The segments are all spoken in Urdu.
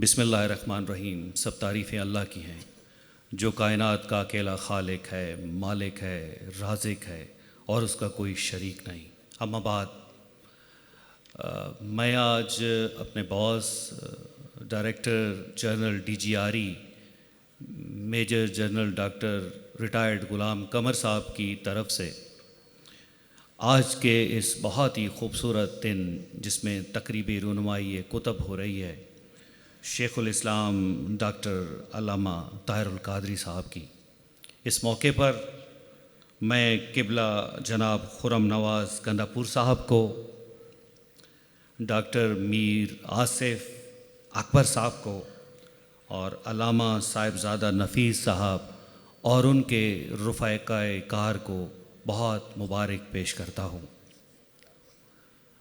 بسم اللہ الرحمن الرحیم۔ سب تعریفیں اللہ کی ہیں جو کائنات کا اکیلا خالق ہے، مالک ہے، رازق ہے اور اس کا کوئی شریک نہیں۔ اما بعد، میں آج اپنے boss director general DGRE major general doctor retired Ghulam Qamar صاحب کی طرف سے آج کے اس بہت ہی خوبصورت دن جس میں تقریبی رونمائی کتب ہو رہی ہے، شیخ الاسلام ڈاکٹر علامہ طاہر القادری صاحب کی، اس موقع پر میں قبلہ جناب خرم نواز گندھاپور صاحب کو، ڈاکٹر میر آصف اکبر صاحب کو اور علامہ صاحبزادہ نفیس صاحب اور ان کے رفقائے کار کو بہت مبارک پیش کرتا ہوں۔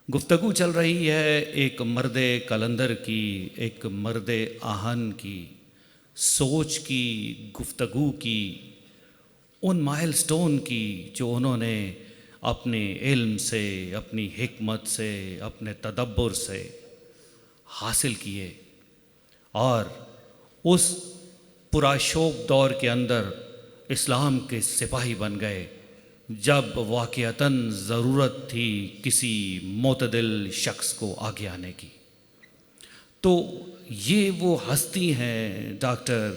گفتگو چل رہی ہے ایک مرد قلندر کی، ایک مرد آہن کی، سوچ کی، گفتگو کی، ان مائل سٹون کی جو انہوں نے اپنے علم سے، اپنی حکمت سے، اپنے تدبر سے حاصل کیے اور اس پراشوب دور کے اندر اسلام کے سپاہی بن گئے جب واقعتاً ضرورت تھی کسی معتدل شخص کو آگے آنے کی۔ تو یہ وہ ہستی ہیں ڈاکٹر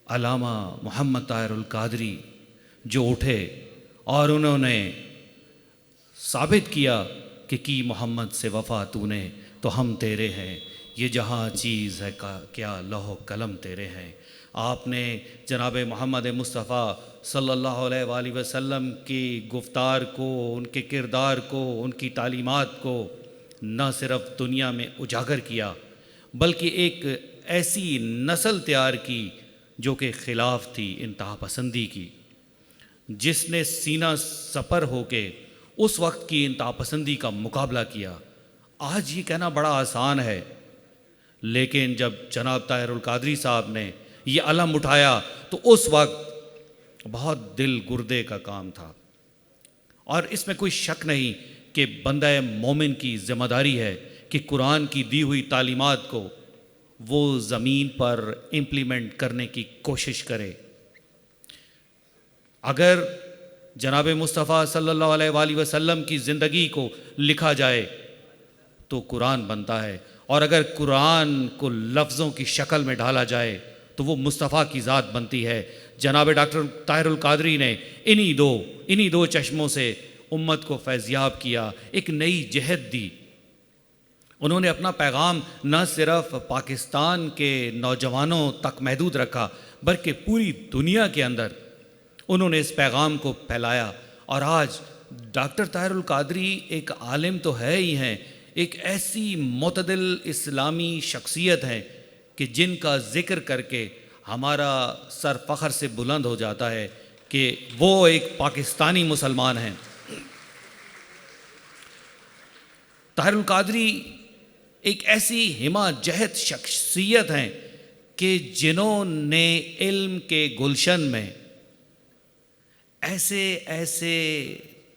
علامہ محمد طاہر القادری جو اٹھے اور انہوں نے ثابت کیا کہ کی محمد سے وفا تو نے تو ہم تیرے ہیں، یہ جہاں چیز ہے کیا لوح و قلم تیرے ہیں۔ آپ نے جناب محمد مصطفیٰ صلی اللہ علیہ وآلہ وسلم کی گفتار کو، ان کے کردار کو، ان کی تعلیمات کو نہ صرف دنیا میں اجاگر کیا بلکہ ایک ایسی نسل تیار کی جو کہ خلاف تھی انتہا پسندی کی، جس نے سینہ سپر ہو کے اس وقت کی انتہا پسندی کا مقابلہ کیا۔ آج یہ کہنا بڑا آسان ہے، لیکن جب جناب طاہر القادری صاحب نے یہ علم اٹھایا تو اس وقت بہت دل گردے کا کام تھا، اور اس میں کوئی شک نہیں کہ بندہ مومن کی ذمہ داری ہے کہ قرآن کی دی ہوئی تعلیمات کو وہ زمین پر امپلیمنٹ کرنے کی کوشش کرے۔ اگر جناب مصطفیٰ صلی اللہ علیہ وآلہ وسلم کی زندگی کو لکھا جائے تو قرآن بنتا ہے، اور اگر قرآن کو لفظوں کی شکل میں ڈالا جائے تو وہ مصطفیٰ کی ذات بنتی ہے۔ جناب ڈاکٹر طاہر القادری نے انہی دو چشموں سے امت کو فیضیاب کیا، ایک نئی جہت دی۔ انہوں نے اپنا پیغام نہ صرف پاکستان کے نوجوانوں تک محدود رکھا بلکہ پوری دنیا کے اندر انہوں نے اس پیغام کو پھیلایا، اور آج ڈاکٹر طاہر القادری ایک عالم تو ہے ہی ہیں، ایک ایسی معتدل اسلامی شخصیت ہے کہ جن کا ذکر کر کے ہمارا سر فخر سے بلند ہو جاتا ہے کہ وہ ایک پاکستانی مسلمان ہیں۔ طاہر القادری ایک ایسی ہمہ جہت شخصیت ہیں کہ جنہوں نے علم کے گلشن میں ایسے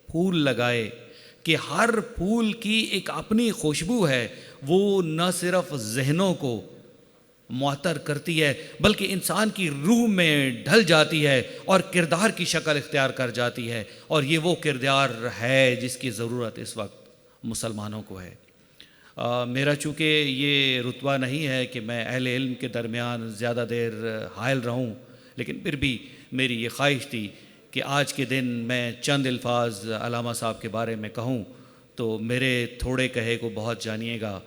پھول لگائے کہ ہر پھول کی ایک اپنی خوشبو ہے، وہ نہ صرف ذہنوں کو معطر کرتی ہے بلکہ انسان کی روح میں ڈھل جاتی ہے اور کردار کی شکل اختیار کر جاتی ہے، اور یہ وہ کردار ہے جس کی ضرورت اس وقت مسلمانوں کو ہے۔ میرا چونکہ یہ رتبہ نہیں ہے کہ میں اہل علم کے درمیان زیادہ دیر حائل رہوں، لیکن پھر بھی میری یہ خواہش تھی کہ آج کے دن میں چند الفاظ علامہ صاحب کے بارے میں کہوں تو میرے تھوڑے کہے کو بہت جانیے گا۔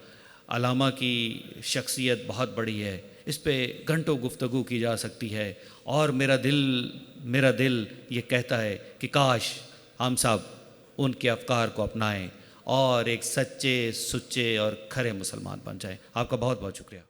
علامہ کی شخصیت بہت بڑی ہے، اس پہ گھنٹوں گفتگو کی جا سکتی ہے، اور میرا دل یہ کہتا ہے کہ کاش ہم سب ان کے افکار کو اپنائیں اور ایک سچے، سچے اور کھرے مسلمان بن جائیں۔ آپ کا بہت بہت شکریہ۔